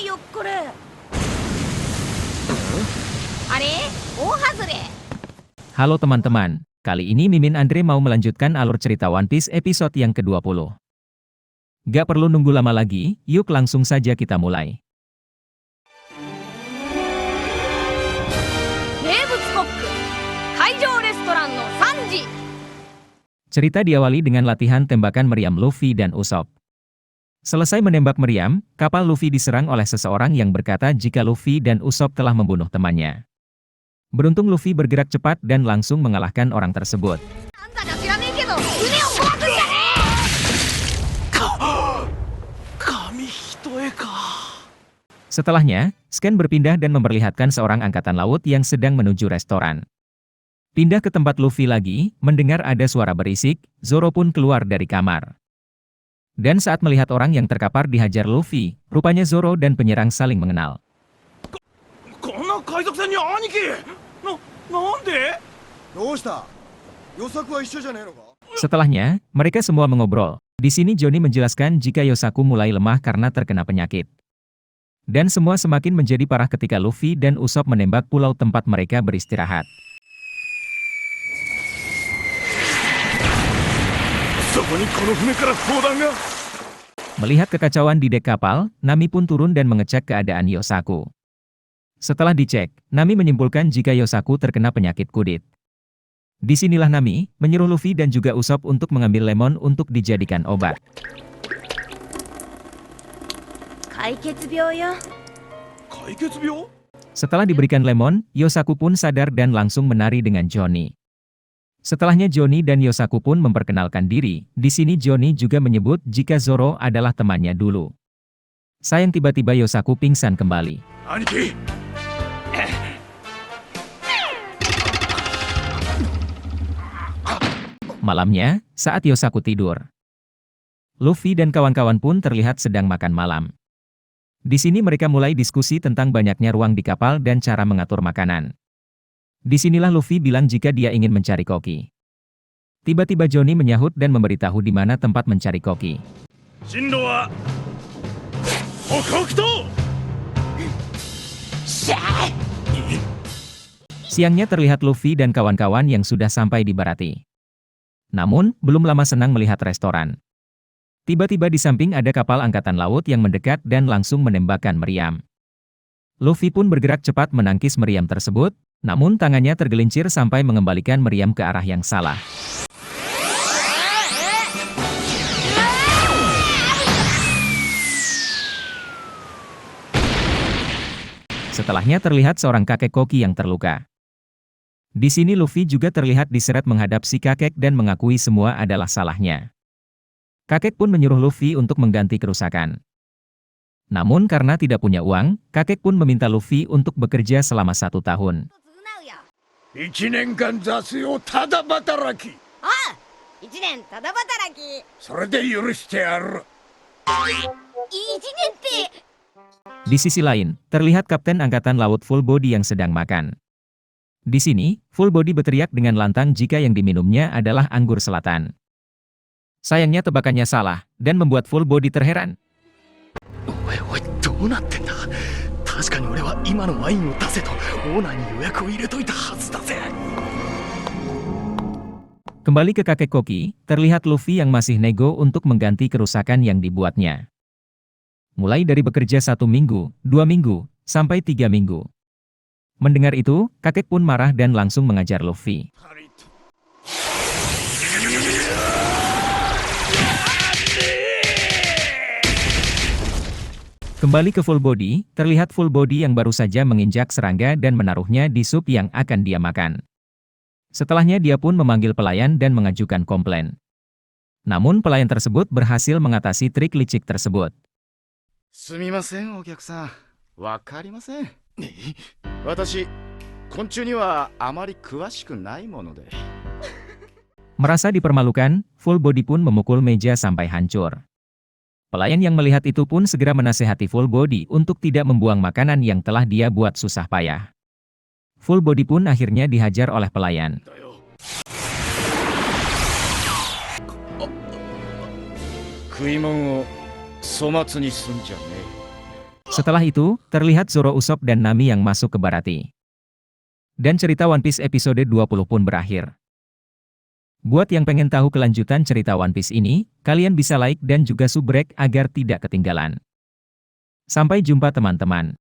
よこれ。あれ？大外れ。 Halo teman-teman, kali ini Mimin Andre mau melanjutkan alur cerita One Piece episode yang ke-20. Gak perlu nunggu lama lagi, yuk langsung saja kita mulai. Cerita diawali dengan latihan tembakan meriam Luffy dan Usopp. Selesai menembak meriam, kapal Luffy diserang oleh seseorang yang berkata jika Luffy dan Usopp telah membunuh temannya. Beruntung Luffy bergerak cepat dan langsung mengalahkan orang tersebut. Setelahnya, Scan berpindah dan memperlihatkan seorang angkatan laut yang sedang menuju restoran. Pindah ke tempat Luffy lagi, mendengar ada suara berisik, Zoro pun keluar dari kamar. Dan saat melihat orang yang terkapar dihajar Luffy, rupanya Zoro dan penyerang saling mengenal. Setelahnya, mereka semua mengobrol. Di sini Johnny menjelaskan jika Yosaku mulai lemah karena terkena penyakit. Dan semua semakin menjadi parah ketika Luffy dan Usopp menembak pulau tempat mereka beristirahat. Melihat kekacauan di dek kapal, Nami pun turun dan mengecek keadaan Yosaku. Setelah dicek, Nami menyimpulkan jika Yosaku terkena penyakit kulit. Disinilah Nami menyuruh Luffy dan juga Usopp untuk mengambil lemon untuk dijadikan obat. Setelah diberikan lemon, Yosaku pun sadar dan langsung menari dengan Johnny. Setelahnya Johnny dan Yosaku pun memperkenalkan diri. Di sini Johnny juga menyebut jika Zoro adalah temannya dulu. Sayang tiba-tiba Yosaku pingsan kembali. Malamnya, saat Yosaku tidur, Luffy dan kawan-kawan pun terlihat sedang makan malam. Di sini mereka mulai diskusi tentang banyaknya ruang di kapal dan cara mengatur makanan. Disinilah Luffy bilang jika dia ingin mencari koki. Tiba-tiba Johnny menyahut dan memberitahu di mana tempat mencari koki. Siangnya terlihat Luffy dan kawan-kawan yang sudah sampai di Baratie. Namun, belum lama senang melihat restoran. Tiba-tiba di samping ada kapal angkatan laut yang mendekat dan langsung menembakkan meriam. Luffy pun bergerak cepat menangkis meriam tersebut, namun tangannya tergelincir sampai mengembalikan meriam ke arah yang salah. Setelahnya terlihat seorang kakek koki yang terluka. Di sini Luffy juga terlihat diseret menghadap si kakek dan mengakui semua adalah salahnya. Kakek pun menyuruh Luffy untuk mengganti kerusakan. Namun karena tidak punya uang, kakek pun meminta Luffy untuk bekerja selama 1 tahun. Di sisi lain, terlihat Kapten Angkatan Laut Full Body yang sedang makan. Di sini, Full Body berteriak dengan lantang jika yang diminumnya adalah anggur selatan. Sayangnya tebakannya salah, dan membuat Full Body terheran. Kembali ke kakek koki, terlihat Luffy yang masih nego untuk mengganti kerusakan yang dibuatnya. Mulai dari bekerja 1 minggu, 2 minggu, sampai 3 minggu. Mendengar itu, kakek pun marah dan langsung mengajar Luffy. Kembali ke Full Body, terlihat Full Body yang baru saja menginjak serangga dan menaruhnya di sup yang akan dia makan. Setelahnya dia pun memanggil pelayan dan mengajukan komplain. Namun pelayan tersebut berhasil mengatasi trik licik tersebut. Merasa dipermalukan, Full Body pun memukul meja sampai hancur. Pelayan yang melihat itu pun segera menasehati Full Body untuk tidak membuang makanan yang telah dia buat susah payah. Full Body pun akhirnya dihajar oleh pelayan. Setelah itu, terlihat Zoro Usopp dan Nami yang masuk ke Baratie. Dan cerita One Piece episode 20 pun berakhir. Buat yang pengen tahu kelanjutan cerita One Piece ini, kalian bisa like dan juga subrek agar tidak ketinggalan. Sampai jumpa teman-teman.